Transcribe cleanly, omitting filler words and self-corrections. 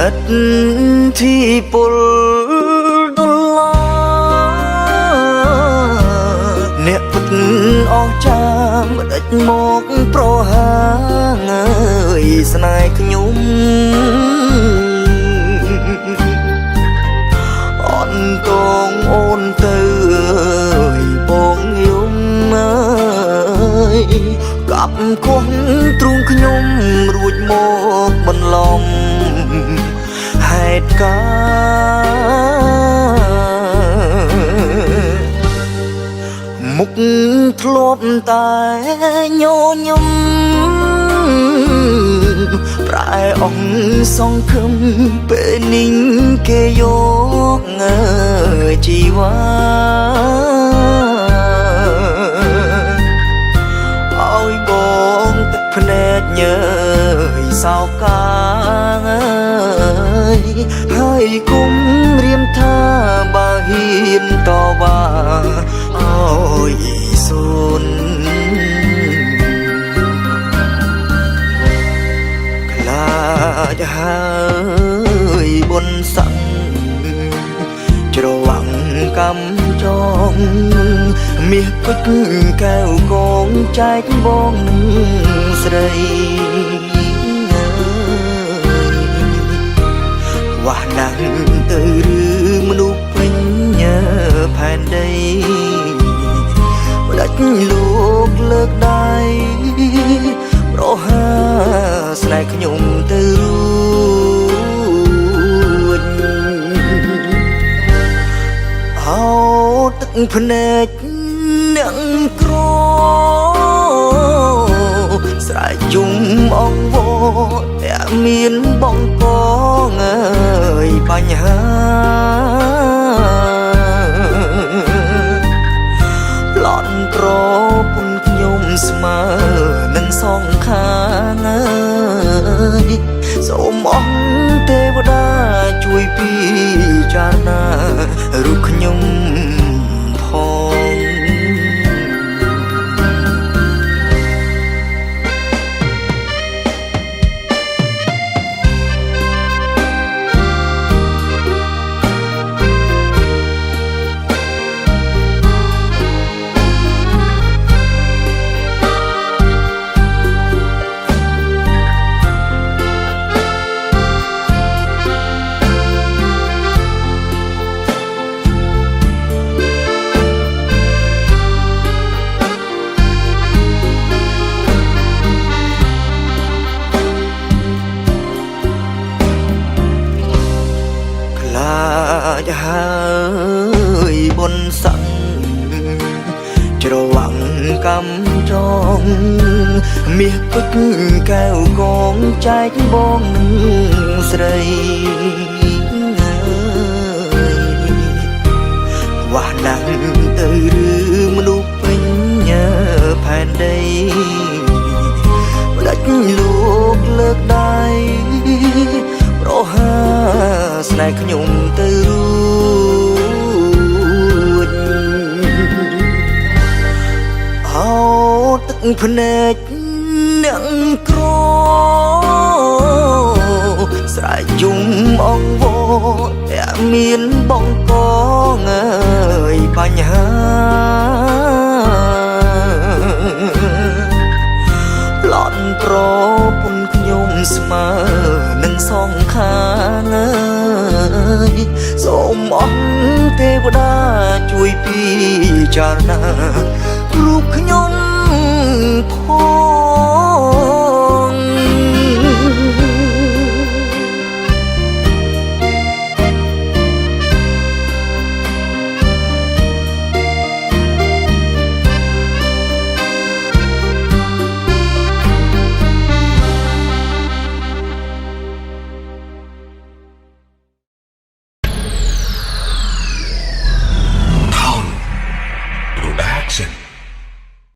ិតที่ពលដុល្លារអ្នកពិតអស់ចាមិនដេចមកប្រហាងអើយស្នេហ៍ខ្ញុំអន្តងអូនទៅអើយបងយំអើយកាប់គោះទ្រូងខ្ញុំរួចមកបន្លំហេតុការមុខធ្លាប់តែញញឹមប្រែអងសងខឹមពេលនេះគេយកជីវ៉ាឲ្យបងទឹកភ្នែកញើយសោកកាងហើយគុំរៀមថាបើហ៊ានតវ៉ាអើយសូនខ្លាចហើយបុនស័ក្តិច្រវាំងកំចងមាសពេជ្រកែវកងចែកបងនឹងស្រីវ៉ាណាស់ទៅឬមនុស្សពេញផែនដីមិនដាច់លោកលើកដៃប្រហាស្នេហ៍ខ្ញុំទៅរួចហៅទឹកភ្នែកអ្នកក្រស្រែកជុំអង្វរតែមានបងកងអើយបញ្ហាប្លន់ប្រពន្ធខ្ញុំស្មើនឹងសងខាងអើយសូមអង្គទេវតាជួយពិចារណារូបខ្ញុំផងហើយបុនស័ក្តិច្រវាំងកំចងមាសពេជ្រកែវកងចែកបងនឹងស្រីវ៉ាណាស់ទៅឬមនុស្សពេញផែនដីមិនដាច់លោកលើកដៃប្រហាស្នេហ៍ខ្ញុំទៅរួចហៅទឹកភ្នែកអ្នកក្រស្រែកជុំអង្វរតែមានបងកងអើយបញ្ហាប្លន់ប្រពន្ធខ្ញុំស្មើនឹងសងខាងអើយសូមអង្គទេវតាជួយពិចារណារូបខ្ញុំ